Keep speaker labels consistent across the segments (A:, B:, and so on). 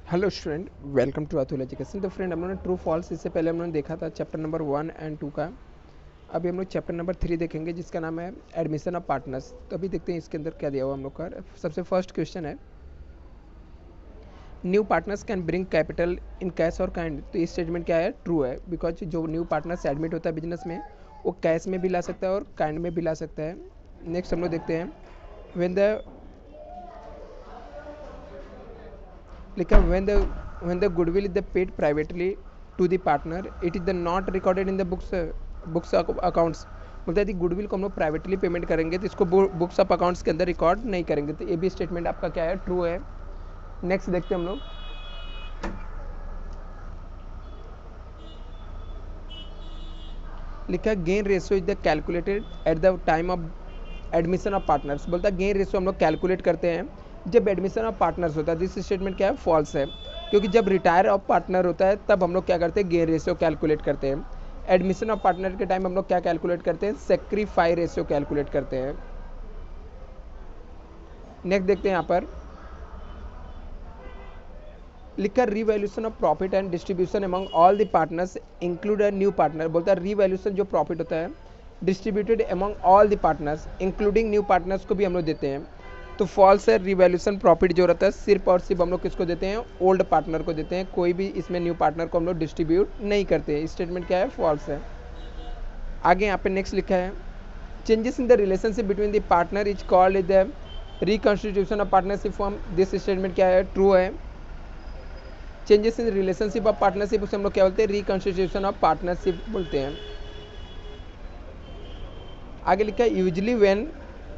A: Hello student, welcome to Atul education. तो friend, हम लोगों ने ट्रू फॉल्स इससे पहले हम लोगों ने देखा था चैप्टर नंबर 1 एंड 2 का। अभी हम लोग चैप्टर नंबर 3 देखेंगे जिसका नाम है एडमिशन ऑफ पार्टनर्स। तो अभी देखते हैं इसके अंदर क्या दिया हुआ हम लोग का। सबसे फर्स्ट क्वेश्चन है, new partners can bring capital in cash और काइंड। तो ये स्टेटमेंट क्या है? ट्रू है, बिकॉज जो न्यू पार्टनर्स एडमिट होता है बिजनेस में वो कैश में भी ला सकता है और काइंड में भी ला सकता है। नेक्स्ट हम लोग देखते हैं, व्हेन द लिखा when the goodwill is the paid privately to the partner, it is the not recorded in the books accounts। बोलता है यदि गुडविल को हम लोग प्राइवेटली पेमेंट करेंगे तो इसको बुक्स ऑफ अकाउंट्स के अंदर रिकॉर्ड नहीं करेंगे। तो ये भी स्टेटमेंट आपका क्या है? ट्रू है। नेक्स्ट देखते हैं हम लोग, लिखा gain ratio is the calculated at the time of admission of partners. बोलता है गेन रेशियो हम लोग कैलकुलेट करते हैं जब एडमिशन ऑफ पार्टनर्स होता है। दिस स्टेटमेंट क्या है? फॉल्स है, क्योंकि जब रिटायर ऑफ पार्टनर होता है तब हम लोग क्या करते हैं? गेन रेशियो कैलकुलेट करते हैं। एडमिशन ऑफ पार्टनर के टाइम हम लोग क्या कैलकुलेट करते हैं? सेक्रीफाई रेशियो कैलकुलेट करते हैं। नेक्स्ट देखते हैं यहाँ पर, लिखा revaluation of profit and distribution among all the partners include a new partner. बोलता है रिवैल्यूएशन जो प्रॉफिट होता है distributed among all the partners including new partners को भी हम लोग देते हैं। तो फॉल्स है, रिवैल्यूएशन प्रॉफिट जो रहता है सिर्फ और सिर्फ हम लोग किसको देते हैं? ओल्ड पार्टनर को देते हैं। कोई भी इसमें न्यू पार्टनर को हम लोग डिस्ट्रीब्यूट नहीं करते। स्टेटमेंट क्या है? फॉल्स है। आगे यहाँ पे नेक्स्ट लिखा है, changes in the relationship between the partner is called the reconstitution of partnership form. This statement क्या है? ट्रू है। Changes in relationship of partnership उसे हम लोग क्या बोलते हैं? रिकॉन्स्टिट्यूशन ऑफ पार्टनरशिप बोलते हैं। आगे लिखा है, usually when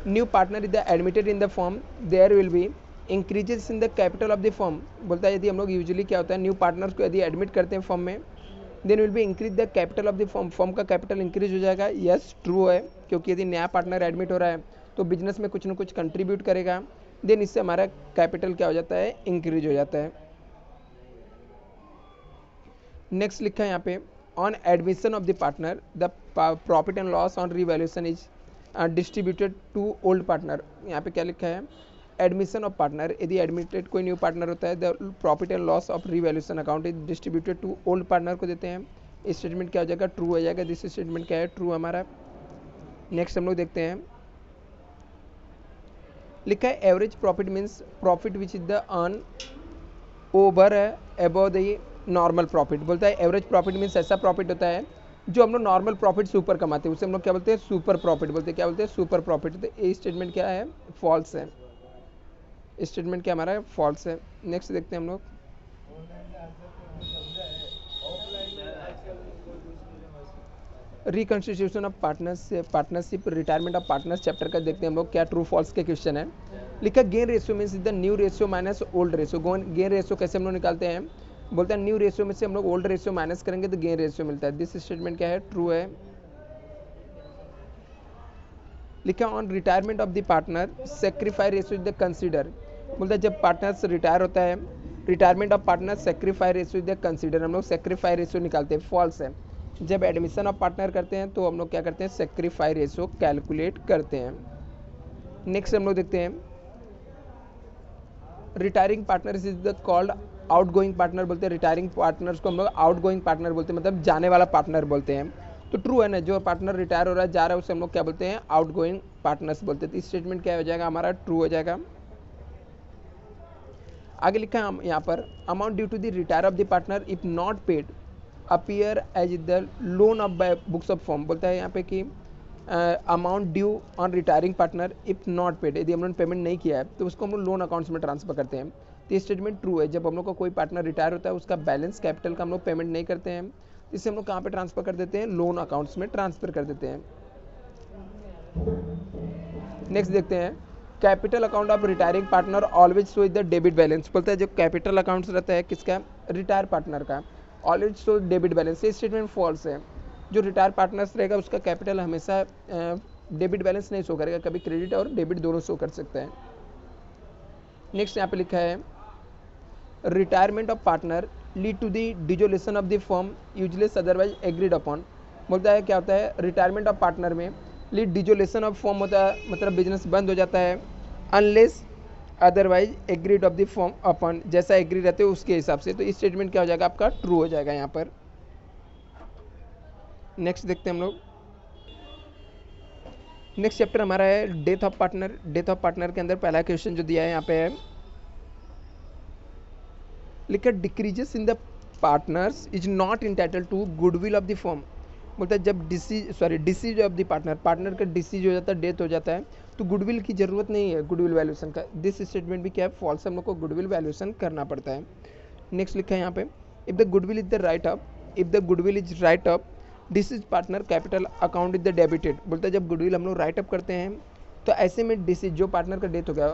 A: new partner is admitted in the firm there will be increases in the capital of the firm. बोलता है यदि हम लोग यूजली क्या होता है, न्यू पार्टनर्स को यदि एडमिट करते हैं फॉर्म में, then will be increase the capital of the firm. Firm का कैपिटल इंक्रीज हो जाएगा। यस, ट्रू है, क्योंकि यदि नया पार्टनर एडमिट हो रहा है तो बिजनेस में कुछ ना कुछ कंट्रीब्यूट करेगा, देन इससे हमारा कैपिटल क्या हो जाता है? इंक्रीज हो जाता है। नेक्स्ट लिखा है यहाँ पे, on admission of the partner the profit and loss on revaluation is distributed to old partner. यहाँ पे क्या लिखा है? एडमिशन ऑफ पार्टनर, यदि एडमिटेड कोई न्यू पार्टनर होता है the profit and loss of revaluation account is distributed to old partner को देते हैं। इस स्टेटमेंट क्या हो जाएगा? ट्रू हो जाएगा। दिस स्टेटमेंट क्या है? ट्रू हमारा। नेक्स्ट हम लोग देखते हैं, लिखा है average profit means profit which is the earn over above the normal profit. बोलता है एवरेज प्रॉफिट मीन्स ऐसा प्रॉफिट होता है जो हम लोग नॉर्मल प्रॉफिट से ऊपर कमाते हैं, उसे हम लोग क्या बोलते हैं? सुपर प्रॉफिट बोलते हैं। क्या बोलते हैं? Super profit. तो ये स्टेटमेंट क्या है? फॉल्स है। स्टेटमेंट क्या हमारा है? फॉल्स है। नेक्स्ट देखते हैं हम लोग, reconstitution of partnership retirement of partners chapter का देखते हैं हम लोग क्या ट्रू फॉल्स के क्वेश्चन है। लिखा gain ratio means the new ratio minus old ratio. Gain ratio कैसे हम लोग निकालते हैं? बोलते हैं न्यू रेशियो में से हम लोग ओल्ड रेशियो माइनस करेंगे तो गेन रेशियो मिलता है। दिस स्टेटमेंट क्या है? ट्रू है। लिखा on retirement of the partner sacrifice ratio is the consider. बोलता है जब पार्टनर रिटायर होता है, retirement of partner sacrifice ratio is the consider. हम लोग सेक्रीफाई रेशियो निकालते हैं। फॉल्स है। जब एडमिशन ऑफ पार्टनर करते हैं तो हम लोग क्या करते हैं? सेक्रीफाई रेशियो कैलकुलेट करते हैं। नेक्स्ट हम लोग देखते हैं, retiring partner is the called out going partner. बोलते हैं रिटायरिंग पार्टनर्स को हम लोग आउट गोइंग पार्टनर बोलते हैं, मतलब जाने वाला पार्टनर बोलते हैं। तो ट्रू है ना, जो पार्टनर रिटायर हो रहा है, जा रहा है, उसे हम लोग क्या बोलते हैं? आउट गोइंग पार्टनर्स बोलते हैं। तो स्टेटमेंट क्या हो जाएगा हमारा? ट्रू हो जाएगा। आगे लिखा है हम यहाँ पर, amount due to the retire of the partner if not paid appear as the loan of by books of firm. बोलता है यहाँ पे कि amount due on retiring partner if not paid, यदि हम लोग पेमेंट नहीं किया है तो उसको हम लोग लोन अकाउंट्स में ट्रांसफर करते हैं। तो ये स्टेटमेंट ट्रू है। जब हम लोग का कोई पार्टनर रिटायर होता है उसका बैलेंस कैपिटल का हम लोग पेमेंट नहीं करते हैं, इससे हम लोग कहाँ पे ट्रांसफर कर देते हैं? लोन अकाउंट्स में ट्रांसफर कर देते हैं। नेक्स्ट देखते हैं, capital account of retiring partner always show the debit balance. बोलता है जो कैपिटल अकाउंट्स रहता है किसका? रिटायर पार्टनर का, ऑलवेज शो डेबिट बैलेंस। ये स्टेटमेंट फॉल्स है। जो रिटायर पार्टनर्स रहेगा उसका कैपिटल हमेशा डेबिट बैलेंस नहीं शो करेगा, कभी क्रेडिट और डेबिट दोनों शो कर सकता है। नेक्स्ट यहाँ पे लिखा है, retirement of partner lead to the dissolution of the firm useless otherwise agreed upon. बोलता है क्या होता है? रिटायरमेंट ऑफ पार्टनर में लीड डिजोल्यूशन ऑफ फर्म होता है, मतलब बिजनेस बंद हो जाता है, unless otherwise agreed of the form upon, जैसा एग्री रहते हो उसके हिसाब से, तो इस स्टेटमेंट क्या हो जाएगा आपका ट्रू हो जाएगा यहाँ पर। नेक्स्ट देखते हैं हम लोग। नेक्स्ट चैप्टर हमारा है death of partner. Death of partner के अंदर पहला क्वेश्चन जो दिया है यहाँ पे है, लिखा decreases in the partners is not entitle to goodwill of the firm. बोलता है जब decease of the partner, partner का डिसीज हो जाता है, डेथ हो जाता है, तो गुडविल की जरूरत नहीं है, गुडविल वैल्यूएशन का। दिस स्टेटमेंट भी क्या है, फॉल्स है, हम लोग को गुडविल वैल्यूएशन करना पड़ता है। नेक्स्ट लिखा है यहाँ पे, if the goodwill is the right up, if the goodwill is right up disease partner capital account is the debited. बोलता है जब गुडविल हम लोग राइट अप करते हैं तो ऐसे में डिसीज जो पार्टनर का डेथ हो गया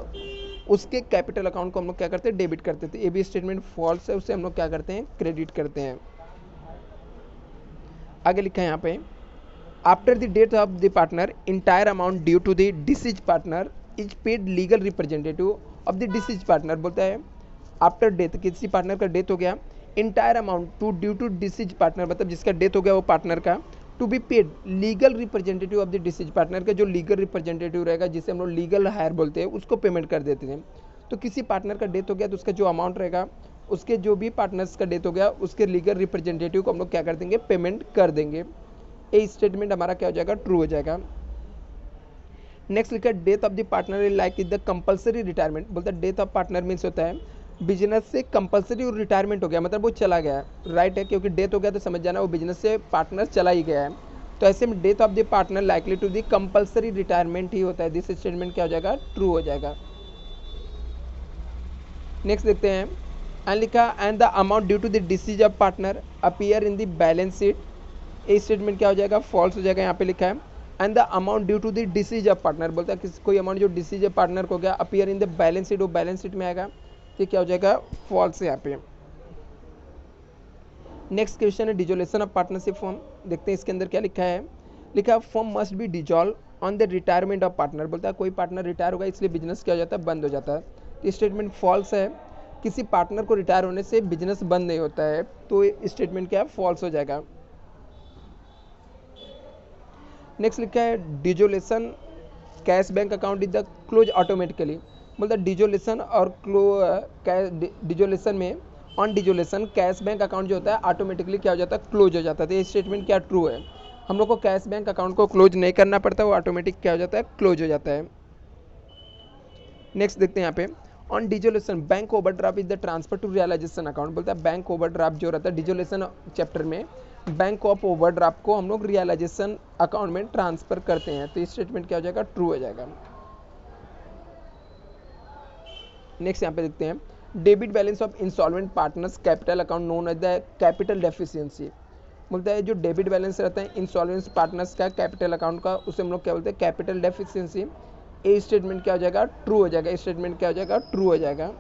A: उसके कैपिटल अकाउंट को हम लोग क्या करते हैं, डेबिट करते थे। ये भी स्टेटमेंट फॉल्स है, उसे हम लोग क्या करते हैं, क्रेडिट करते हैं। आगे लिखा है यहाँ पे, after the death of the partner entire amount due to the deceased partner is paid legal representative of the deceased partner. बोलता है आफ्टर डेथ, किसी पार्टनर का डेथ हो गया, entire amount to due to deceased partner, मतलब जिसका death हो गया वो पार्टनर का, to be paid legal representative of the deceased partner का, जो लीगल रिप्रेजेंटेटिव रहेगा जिसे हम लोग लीगल हायर बोलते हैं, उसको पेमेंट कर देते हैं। तो किसी पार्टनर का डेथ हो गया तो उसका जो अमाउंट रहेगा, उसके जो भी पार्टनर्स का डेथ हो गया उसके लीगल रिप्रेजेंटेटिव को हम लोग क्या कर देंगे, पेमेंट कर देंगे। ये स्टेटमेंट हमारा क्या हो जाएगा, ट्रू हो जाएगा। नेक्स्ट लिखा है death of the partner like is the compulsory retirement. बोलता है डेथ ऑफ पार्टनर मीन्स होता है बिजनेस से कंपलसरी और रिटायरमेंट हो गया, मतलब वो चला गया, राइट है, क्योंकि डेथ हो गया तो समझ जाना वो बिजनेस से पार्टनर चला ही गया है। तो ऐसे में death of the partner likely to the compulsory retirement ही होता है। दिस स्टेटमेंट क्या हो जाएगा, ट्रू हो जाएगा। नेक्स्ट देखते हैं, एंड लिखा and the amount due to the disease of partner appear in the balance sheet. ये स्टेटमेंट क्या हो जाएगा, फॉल्स हो जाएगा। यहाँ पे लिखा है and the amount due to the disease of partner. बोलता है किसी कोई अमाउंट जो डिसीज ऑफ पार्टनर को गया appear in the balance sheet, वो बैलेंस शीट में आएगा, ये क्या हो जाएगा, फॉल्स है यहाँ पे। नेक्स्ट क्वेश्चन है डिजोल्यूशन ऑफ पार्टनरशिप फॉर्म। देखते हैं इसके अंदर क्या लिखा है, लिखा है form must be dissolve on the retirement of partner. बोलता है कोई पार्टनर रिटायर होगा इसलिए बिजनेस क्या हो जाता है, बंद हो जाता है। तो स्टेटमेंट फॉल्स है, किसी पार्टनर को रिटायर होने से बिजनेस बंद नहीं होता है, तो स्टेटमेंट क्या है, फॉल्स हो जाएगा। नेक्स्ट लिखा है dissolution cash bank account is the close automatically. बोलता है डिजोल्यूशन और डिजोल्यूशन में on dissolution cash bank account जो होता है ऑटोमेटिकली क्या हो जाता है, क्लोज हो जाता है। तो ये स्टेटमेंट क्या ट्रू है, हम लोग को कैश बैंक अकाउंट को क्लोज नहीं करना पड़ता, वो ऑटोमेटिक क्या हो जाता है, क्लोज हो जाता है। नेक्स्ट देखते हैं यहाँ पे, on dissolution bank overdraft is the transfer to realisation account. बोलता है बैंक ओवरड्राफ्ट जो रहता है डिजोल्यूशन चैप्टर में, बैंक ऑफ ओवरड्राफ्ट को हम लोग रियलाइजेशन अकाउंट में ट्रांसफर करते हैं। तो स्टेटमेंट क्या हो जाएगा, ट्रू हो जाएगा। नेक्स्ट यहाँ पे देखते हैं, debit balance of insolvent partner's capital account known as the capital deficiency. बोलता है जो डेबिट बैलेंस रहता है इंसॉल्वेंट पार्टनर्स का कैपिटल अकाउंट का, उसे हम लोग क्या बोलते हैं, कैपिटल डेफिशिएंसी। ए स्टेटमेंट क्या हो जाएगा, ट्रू हो जाएगा। स्टेटमेंट क्या हो जाएगा, ट्रू हो जाएगा।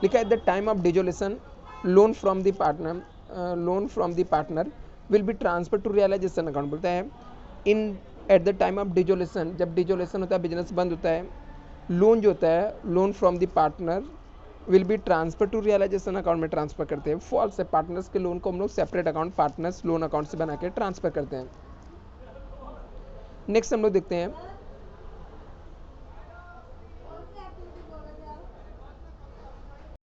A: लिखा है the time of dissolution loan from the partner will be transfer to realisation account. बोलता है in at the time of dissolution, जब डिजोल्यूशन होता है, बिजनेस बंद होता है, लोन जो होता है, loan from the partner will be transfer to realisation account में ट्रांसफर करते हैं। फॉल्स है, पार्टनर्स के लोन को हम लोग separate account partners loan account से बना के ट्रांसफर करते हैं। नेक्स्ट हम लोग देखते हैं